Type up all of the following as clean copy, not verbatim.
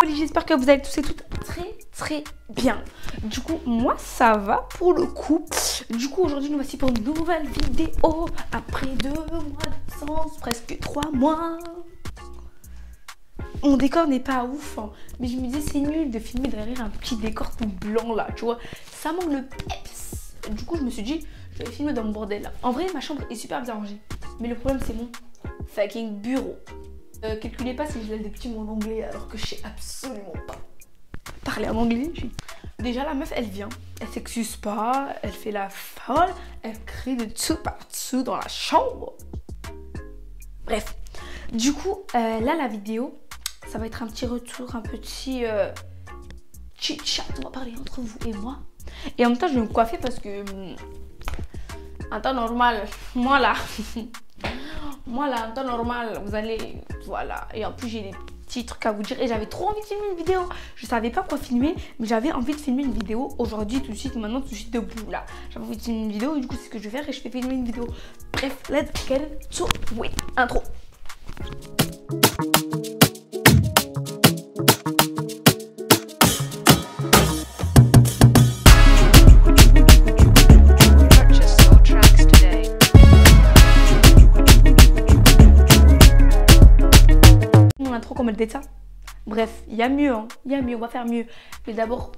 Charlie, j'espère que vous allez tous et toutes très bien. Du coup, moi ça va pour le coup. Du coup, aujourd'hui nous voici pour une nouvelle vidéo. Après 2 mois d'absence, presque 3 mois. Mon décor n'est pas ouf, hein, mais je me disais c'est nul de filmer derrière un petit décor tout blanc là, tu vois. Ça manque le peps. Du coup, je me suis dit, je vais filmer dans mon bordel là. En vrai, ma chambre est super bien rangée. Mais le problème, c'est mon fucking bureau. Calculez pas si je laisse des petits mots en anglais alors que je sais absolument pas parler en anglais. Déjà, la meuf, elle vient, elle s'excuse pas, elle fait la folle, elle crie de tout partout dans la chambre. Bref, du coup, là, la vidéo, ça va être un petit retour, un petit chit-chat. On va parler entre vous et moi. Et en même temps, je vais me coiffer parce que en temps normal, moi là, en temps normal, vous allez, voilà. Et en plus, j'ai des petits trucs à vous dire. Et j'avais trop envie de filmer une vidéo. Je savais pas quoi filmer, mais j'avais envie de filmer une vidéo aujourd'hui, tout de suite, maintenant, tout de suite, debout là. J'avais envie de filmer une vidéo et du coup, c'est ce que je vais faire et je vais filmer une vidéo. Bref, let's get to it. Intro. Comme elle dit ça. Bref, il y a mieux, hein. Il y a mieux, on va faire mieux. Mais d'abord,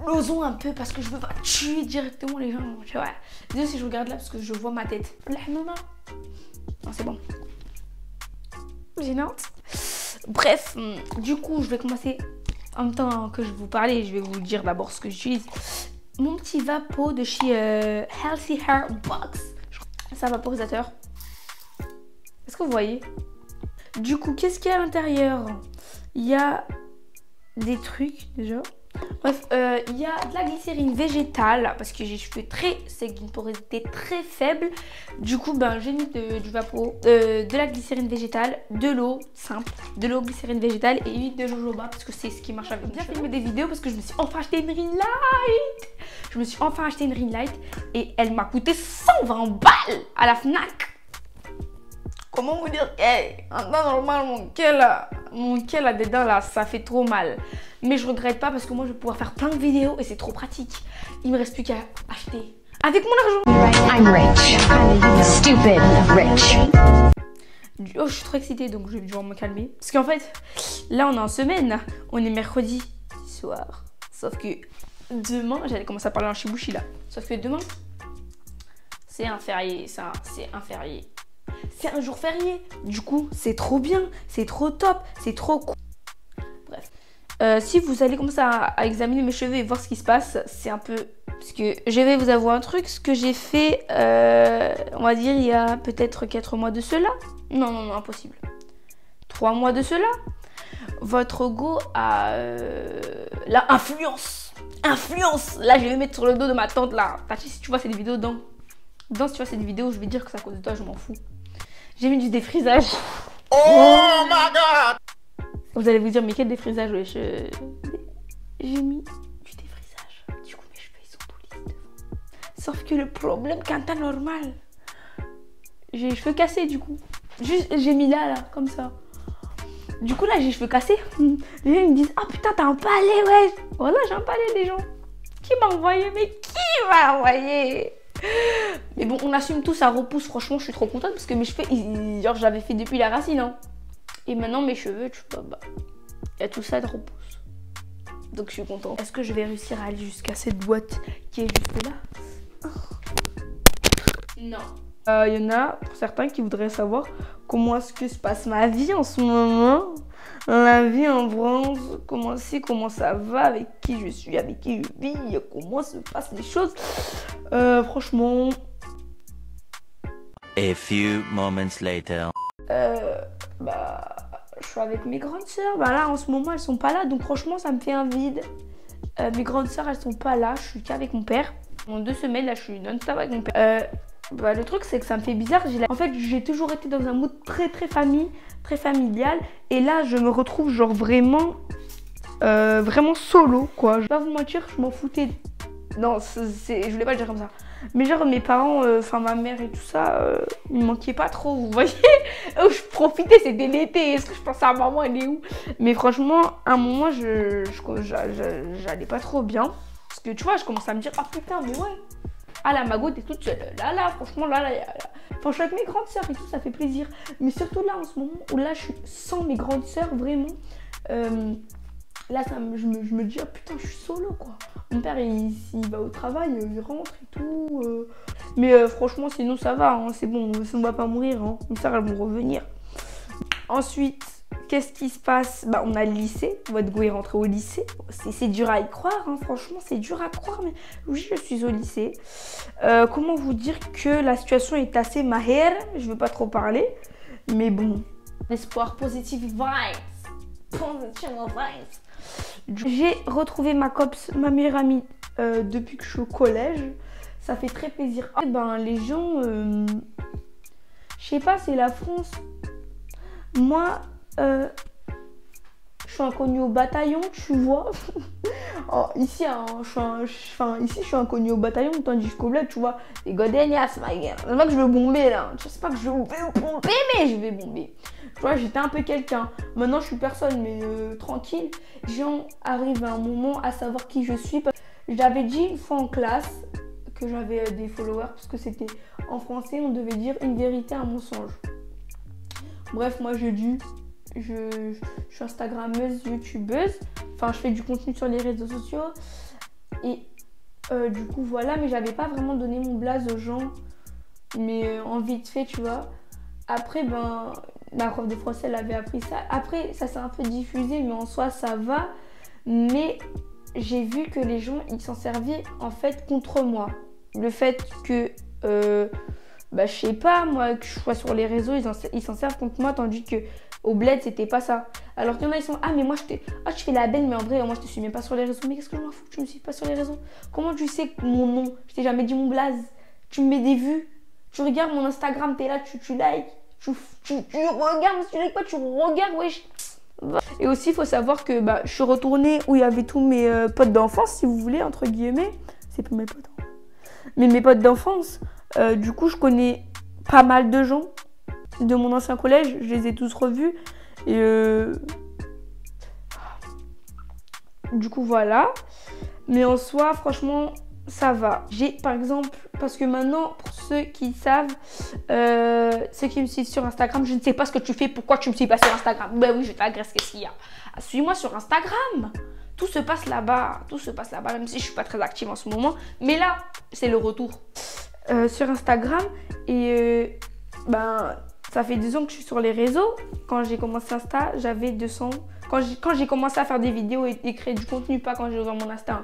l'osons un peu parce que je veux pas tuer directement les gens. Tu vois. Désolé si je regarde là parce que je vois ma tête. Non, c'est bon. Gênante. Bref, du coup, je vais commencer en même temps que je vous parlais. Je vais vous dire d'abord ce que j'utilise. Mon petit vapeau de chez Healthy Hair Box. C'est un vaporisateur. Est-ce que vous voyez? Du coup, qu'est-ce qu'il y a à l'intérieur? Il y a des trucs déjà. Bref, il y a de la glycérine végétale parce que j'ai les cheveux très secs, d'une porosité très faible. Du coup, ben, j'ai mis du vapeau, de la glycérine végétale, de l'eau simple, de l'eau glycérine végétale et huile de jojoba parce que c'est ce qui marche avec. Bien filmer des vidéos parce que je me suis enfin acheté une ring light. Je me suis enfin acheté une ring light et elle m'a coûté 120 balles à la Fnac. Comment vous dire, hey, en temps normal, mon quel là dedans là, ça fait trop mal. Mais je regrette pas parce que moi je vais pouvoir faire plein de vidéos et c'est trop pratique. Il me reste plus qu'à acheter avec mon argent. I'm rich, stupid rich. Oh, je suis trop excitée donc je vais devoir me calmer. Parce qu'en fait, là on est en semaine, on est mercredi soir. Sauf que demain, j'allais commencer à parler en shibushi là. Sauf que demain, c'est un férié, ça, c'est un férié. C'est un jour férié, du coup c'est trop bien, c'est trop top, c'est trop cool. Bref, si vous allez commencer à examiner mes cheveux et voir ce qui se passe, c'est un peu... Parce que je vais vous avouer un truc, ce que j'ai fait, on va dire il y a peut-être 4 mois de cela. Non, impossible. 3 mois de cela. Votre go a la influence. Là je vais mettre sur le dos de ma tante là. Tachi, si tu vois cette vidéo si tu vois cette vidéo, je vais dire que c'est à cause de toi, je m'en fous. J'ai mis du défrisage. Oh my god! Vous allez vous dire, mais quel défrisage, wesh? J'ai mis du défrisage. Du coup, mes cheveux, ils sont tout lisses devant. Sauf que le problème, qu'un temps normal, j'ai les cheveux cassés, du coup. Juste, j'ai mis là, comme ça. Du coup, là, j'ai les cheveux cassés. Les gens, ils me disent, ah putain, t'as un palais, wesh. Voilà, j'ai un palais, les gens. Qui m'a envoyé? Mais qui m'a envoyé? Mais bon, on assume tout, ça repousse. Franchement, je suis trop contente parce que mes cheveux, genre, j'avais fait depuis la racine. Hein. Et maintenant, mes cheveux, tu vois, bah, il y a tout ça de repousse. Donc, je suis contente. Est-ce que je vais réussir à aller jusqu'à cette boîte qui est juste là? Non. Il y en a pour certains qui voudraient savoir comment est-ce que se passe ma vie en ce moment. La vie en France, comment c'est, comment ça va, avec qui je suis, avec qui je vis, comment se passent les choses. Franchement... A few moments later. Bah, je suis avec mes grandes sœurs. Bah là, en ce moment, elles sont pas là, donc franchement, ça me fait un vide. Mes grandes sœurs, elles sont pas là, je suis qu'avec mon père. En 2 semaines, là, je suis non-stop avec mon père. Bah, le truc, c'est que ça me fait bizarre. En fait, j'ai toujours été dans un mood très familial. Et là, je me retrouve genre vraiment solo, quoi. Je vais pas vous mentir, je m'en foutais. Non, je voulais pas le dire comme ça. Mais genre mes parents, enfin ma mère et tout ça, ils me manquaient pas trop, vous voyez. Je profitais, c'était l'été, est-ce que je pensais à maman, elle est où? Mais franchement, à un moment, j'allais pas trop bien. Parce que tu vois, je commençais à me dire, ah putain, mais ouais. Ah la Mago, t'es toute seule. Là, franchement, là. Enfin, je suis avec mes grandes sœurs et tout, ça fait plaisir. Mais surtout là, en ce moment, où là, je suis sans mes grandes sœurs, vraiment. Là, je me dis, oh putain, je suis solo, quoi. Mon père, il va au travail, il rentre et tout. Mais franchement, sinon, ça va, hein, c'est bon, on va pas mourir. Hein. Mes sœurs, elles vont revenir. Ensuite, qu'est-ce qui se passe? Bah, on a le lycée. Votre go est rentré au lycée. C'est dur à y croire, hein, franchement, c'est dur à croire. Mais oui, je suis au lycée. Comment vous dire que la situation est assez mahère? Je veux pas trop parler. Mais bon. Espoir, positive vibes. Positive vibes. J'ai retrouvé ma copse, ma meilleure amie, depuis que je suis au collège. Ça fait très plaisir. Eh ben, les gens, je sais pas, c'est la France. Moi, je suis inconnue au bataillon, tu vois. Oh, ici, hein, ici, je suis inconnue au bataillon, tandis qu'au bled, tu vois, les godénias, ma gueule. C'est pas que je veux bomber, là. Je sais pas que je veux bomber, mais je vais bomber. Tu vois, j'étais un peu quelqu'un. Maintenant, je suis personne, mais tranquille. J'arrive à un moment à savoir qui je suis. J'avais dit une fois en classe que j'avais des followers, parce que c'était en français, on devait dire une vérité, un mensonge. Bref, moi, je suis Instagrammeuse, youtubeuse. Enfin, je fais du contenu sur les réseaux sociaux. Et du coup, voilà. Mais j'avais pas vraiment donné mon blaze aux gens. Mais en vite fait, tu vois. Après, ben, ma prof de français, elle avait appris ça. Après, ça s'est un peu diffusé, mais en soi, ça va. Mais j'ai vu que les gens, ils s'en servaient, en fait, contre moi. Le fait que... bah, je sais pas, moi, que je sois sur les réseaux, ils s'en servent contre moi, tandis que au bled, c'était pas ça. Alors qu'il y en a, ils sont, ah, mais moi, je fais la belle, mais en vrai, moi, je te suis même pas sur les réseaux. Mais qu'est-ce que je m'en fous que tu me suis pas sur les réseaux? Comment tu sais mon nom? Je t'ai jamais dit mon blaze. Tu me mets des vues. Tu regardes mon Instagram, t'es là, tu likes. Tu regardes, tu likes pas, tu regardes, wesh. Et aussi, il faut savoir que bah, je suis retournée où il y avait tous mes potes d'enfance, si vous voulez, entre guillemets. C'est pas mes potes, hein. Mais mes potes d'enfance. Du coup, je connais pas mal de gens de mon ancien collège. Je les ai tous revus. Et du coup, voilà. Mais en soi, franchement, ça va. J'ai, par exemple, parce que maintenant, pour ceux qui savent, ceux qui me suivent sur Instagram, je ne sais pas ce que tu fais, pourquoi tu me suis pas sur Instagram. Ben oui, je t'agresse, qu'est-ce qu'il y a? Suis-moi sur Instagram. Tout se passe là-bas. Tout se passe là-bas, même si je suis pas très active en ce moment. Mais là, c'est le retour. Sur Instagram et ben ça fait 2 ans que je suis sur les réseaux. Quand j'ai commencé Insta, j'avais 200. Quand j'ai commencé à faire des vidéos et créer du contenu, pas quand j'ai ouvert mon Insta,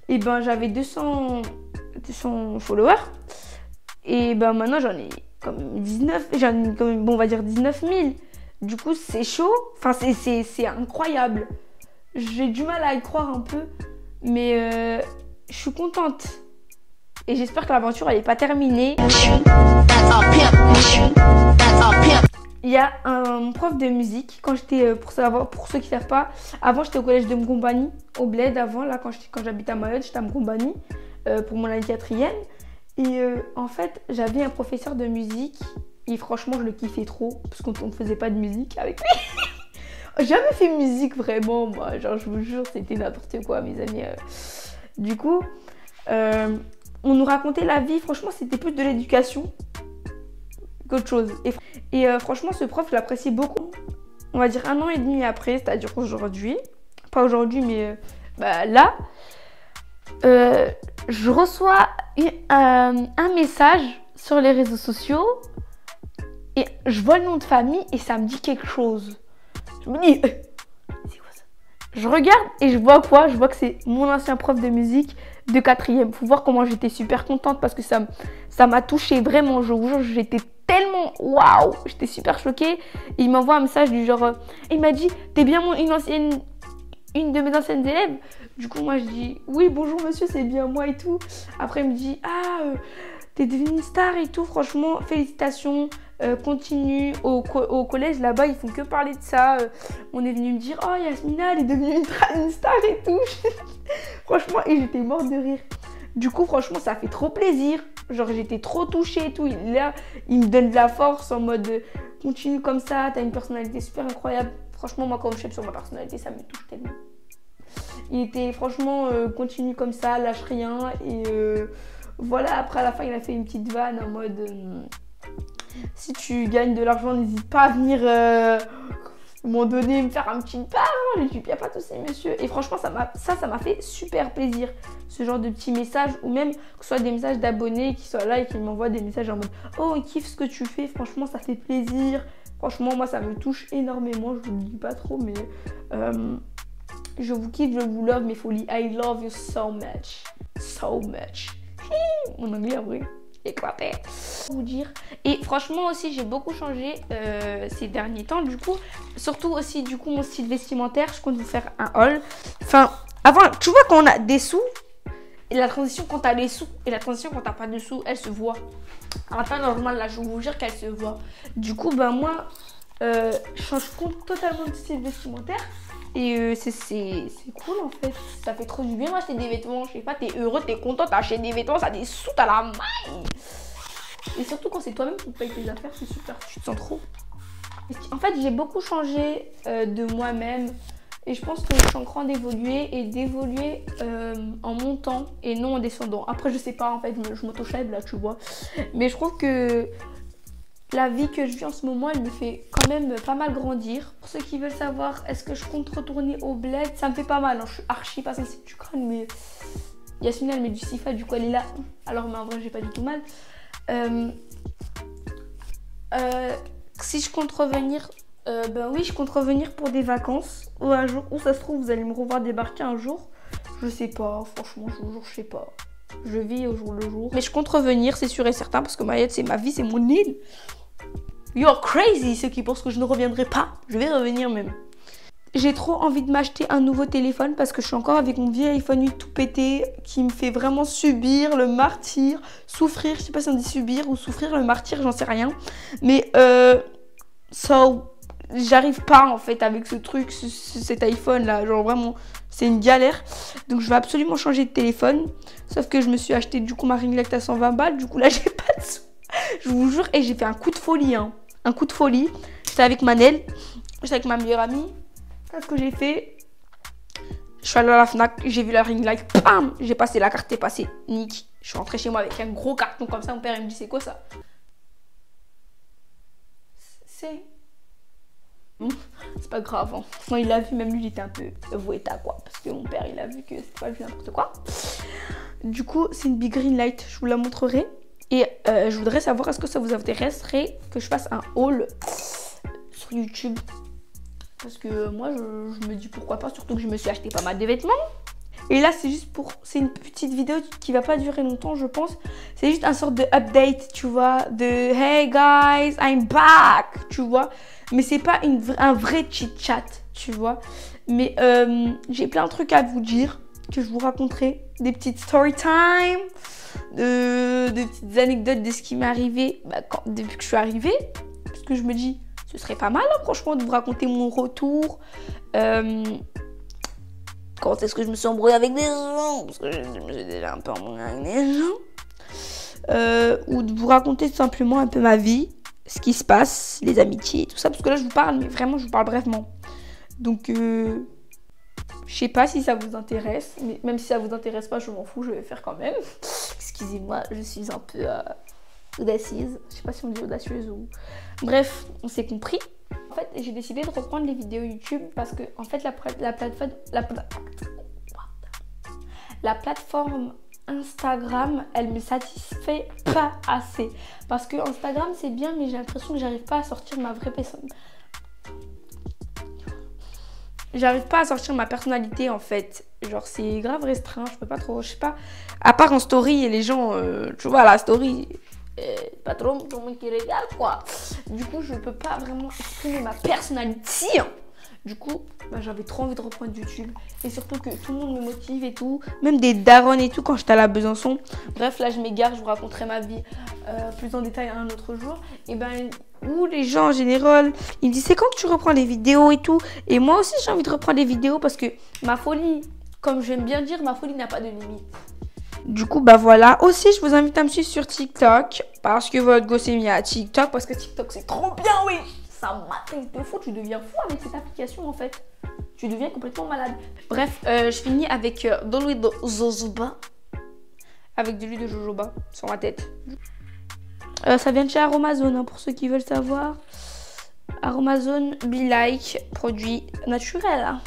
et ben j'avais 200 followers. Et ben maintenant j'en ai comme 19, j'en ai comme, bon, on va dire 19 000. Du coup c'est chaud, enfin c'est incroyable. J'ai du mal à y croire un peu, mais je suis contente. Et j'espère que l'aventure elle n'est pas terminée. Il y a un prof de musique, quand j'étais, pour ceux qui ne savent pas, avant j'étais au collège de Mgombani, au bled avant, là quand j'habitais à Mayotte, j'étais à Mgombani pour mon année 4e. Et en fait, j'avais un professeur de musique et franchement je le kiffais trop parce qu'on ne faisait pas de musique avec lui. J'ai jamais fait musique vraiment, moi, genre je vous jure, c'était n'importe quoi mes amis. Du coup... on nous racontait la vie, franchement c'était plus de l'éducation qu'autre chose. Et franchement ce prof je l'apprécie beaucoup. On va dire 1 an et demi après, c'est-à-dire aujourd'hui. Pas aujourd'hui mais bah, là. Je reçois un message sur les réseaux sociaux. Et je vois le nom de famille et ça me dit quelque chose. Je me dis, c'est quoi ça? Je regarde et je vois quoi? Je vois que c'est mon ancien prof de musique de 4e. Faut voir comment j'étais super contente parce que ça m'a touchée vraiment. Je vous jure, j'étais tellement waouh, j'étais super choquée. Et il m'envoie un message du genre, il m'a dit, t'es bien une de mes anciennes élèves. Du coup, moi je dis, oui, bonjour monsieur, c'est bien moi et tout. Après, il me dit, ah, t'es devenue une star et tout. Franchement, félicitations. Continue au collège là-bas, ils font que parler de ça. On est venu me dire, oh Yasmina, elle est devenue une star et tout. Franchement, et j'étais morte de rire. Du coup, franchement, ça fait trop plaisir. Genre, j'étais trop touchée et tout. Là, il me donne de la force en mode continue comme ça, t'as une personnalité super incroyable. Franchement, moi, quand je sais sur ma personnalité, ça me touche tellement. Il était franchement continue comme ça, lâche rien. Et voilà, après à la fin, il a fait une petite vanne en mode si tu gagnes de l'argent, n'hésite pas à venir m'en donner, me faire un petit part. Je lui dis, il n'y a pas de souci, monsieur. Et franchement, ça m'a fait super plaisir. Ce genre de petits messages, ou même que ce soit des messages d'abonnés qui soient là et qui m'envoient des messages en mode oh, on kiffe ce que tu fais, franchement, ça fait plaisir. Franchement, moi, ça me touche énormément. Je vous le dis pas trop, mais je vous kiffe, je vous love, mes folies. I love you so much. So much. Mon anglais, en vrai, éclaté. Vous dire. Et franchement aussi, j'ai beaucoup changé ces derniers temps. Du coup, surtout aussi, du coup, mon style vestimentaire. Je compte vous faire un haul. Enfin, avant, tu vois, quand on a des sous, et la transition quand t'as les sous, et la transition quand t'as pas de sous, elle se voit. À la fin, normal, là, je vous jure qu'elle se voit. Du coup, ben moi, je change totalement de style vestimentaire. Et c'est cool en fait, ça fait trop du bien d'acheter des vêtements, je sais pas, t'es heureux, t'es content, t'as acheté des vêtements, ça a des sous, t'as la main. Et surtout quand c'est toi-même qui payes tes affaires, c'est super, tu te sens trop. En fait, j'ai beaucoup changé de moi-même et je pense que je suis en train d'évoluer et d'évoluer en montant et non en descendant. Après, je sais pas, en fait, je m'auto-shade là, tu vois. Mais je trouve que la vie que je vis en ce moment, elle me fait quand même pas mal grandir. Pour ceux qui veulent savoir, est-ce que je compte retourner au bled? Ça me fait pas mal, hein. Je suis archi pas sensible du crâne, mais Yasmina, elle met du Sifa, du coup elle est là. Alors, mais en vrai, j'ai pas du tout mal. Si je compte revenir, ben oui, je compte revenir pour des vacances. Ou un jour, où ça se trouve, vous allez me revoir débarquer un jour. Je sais pas, franchement, je sais pas. Je vis au jour le jour. Mais je compte revenir, c'est sûr et certain, parce que Mayotte, c'est ma vie, c'est mon île. You're crazy, ceux qui pensent que je ne reviendrai pas. Je vais revenir même. J'ai trop envie de m'acheter un nouveau téléphone parce que je suis encore avec mon vieil iPhone 8 tout pété qui me fait vraiment subir le martyr, souffrir, je sais pas si on dit subir ou souffrir le martyr, j'en sais rien. Mais j'arrive pas en fait avec ce truc, cet iPhone là, genre vraiment c'est une galère. Donc je vais absolument changer de téléphone. Sauf que je me suis acheté du coup ma ring light à 120 balles, du coup là j'ai pas de sous. Je vous jure, et j'ai fait un coup de folie, hein. Un coup de folie. J'étais avec Manel, j'étais avec ma meilleure amie. Qu'est-ce que j'ai fait? Je suis allée à la Fnac, j'ai vu la ring light, bam, j'ai passé la carte, est passée, nick. Je suis rentrée chez moi avec un gros carton comme ça, mon père il me dit c'est quoi ça? C'est pas grave, hein. Quand il l'a vu, même lui il était un peu vouetta quoi, parce que mon père il a vu que c'était pas du n'importe quoi. Du coup c'est une big green light, je vous la montrerai. Et je voudrais savoir, est-ce que ça vous intéresserait que je fasse un haul sur YouTube? Parce que moi, je me dis pourquoi pas, surtout que je me suis acheté pas mal de vêtements. Et là, c'est juste c'est une petite vidéo qui va pas durer longtemps, je pense. C'est juste un sorte de update, tu vois, de hey guys, I'm back, tu vois. Mais c'est pas un vrai chit-chat, tu vois. Mais j'ai plein de trucs à vous dire, que je vous raconterai. Des petites story time, des petites anecdotes de ce qui m'est arrivé depuis que je suis arrivée. Parce que je me dis, ce serait pas mal, hein, franchement, de vous raconter mon retour. Quand est-ce que je me suis embrouillée avec des gens, parce que je me suis déjà un peu embrouillée avec des gens. Ou de vous raconter tout simplement un peu ma vie, ce qui se passe, les amitiés, tout ça. Parce que là, je vous parle, mais vraiment, je vous parle brièvement. Donc, je sais pas si ça vous intéresse, mais même si ça vous intéresse pas, je m'en fous, je vais faire quand même. Excusez-moi, je suis un peu audacieuse. Je sais pas si on dit audacieuse ou... Bref, on s'est compris. En fait, j'ai décidé de reprendre les vidéos YouTube parce que, en fait, la plateforme Instagram, elle me satisfait pas assez. Parce que Instagram, c'est bien, mais j'ai l'impression que j'arrive pas à sortir ma vraie personne. J'arrive pas à sortir ma personnalité en fait. Genre c'est grave restreint, je peux pas trop, je sais pas. À part en story et les gens, tu vois la story, pas trop tout le monde qui regarde quoi. Du coup je peux pas vraiment exprimer ma personnalité. Du coup j'avais trop envie de reprendre YouTube. Et surtout que tout le monde me motive et tout. Même des darons et tout quand j'étais à la Besançon. Bref là je m'égare, je vous raconterai ma vie plus en détail un autre jour. Et ben... Ou les gens en général, ils me disent c'est quand que tu reprends les vidéos et tout. Et moi aussi j'ai envie de reprendre les vidéos parce que ma folie, comme j'aime bien dire, ma folie n'a pas de limite. Du coup, bah voilà. Aussi, je vous invite à me suivre sur TikTok. Parce que votre gosse est mis à TikTok. Parce que TikTok, c'est trop bien, oui. Ça m'atteint de fou. Tu deviens fou avec cette application, en fait. Tu deviens complètement malade. Bref, je finis avec de l'huile de jojoba. Avec de l'huile de jojoba sur ma tête. Ça vient de chez Aromazone, hein, pour ceux qui veulent savoir. Aromazone Be Like, produit naturel. Hein.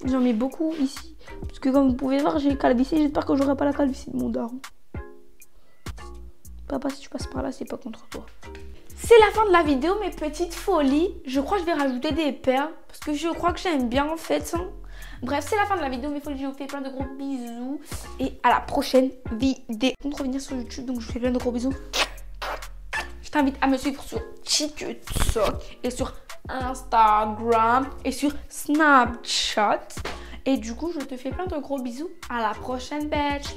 J'en mets beaucoup ici. Parce que comme vous pouvez voir, j'ai calvitie. J'espère que j'aurai pas la calvitie de mon daron. Papa, si tu passes par là, c'est pas contre toi. C'est la fin de la vidéo, mes petites folies. Je crois que je vais rajouter des perles. Parce que je crois que j'aime bien en fait. Hein. Bref, c'est la fin de la vidéo, mes folies. Je vous fais plein de gros bisous. Et à la prochaine vidéo. On va revenir sur YouTube, donc je vous fais plein de gros bisous. Je t'invite à me suivre sur TikTok et sur Instagram et sur Snapchat. Et du coup, je te fais plein de gros bisous. À la prochaine, bitch.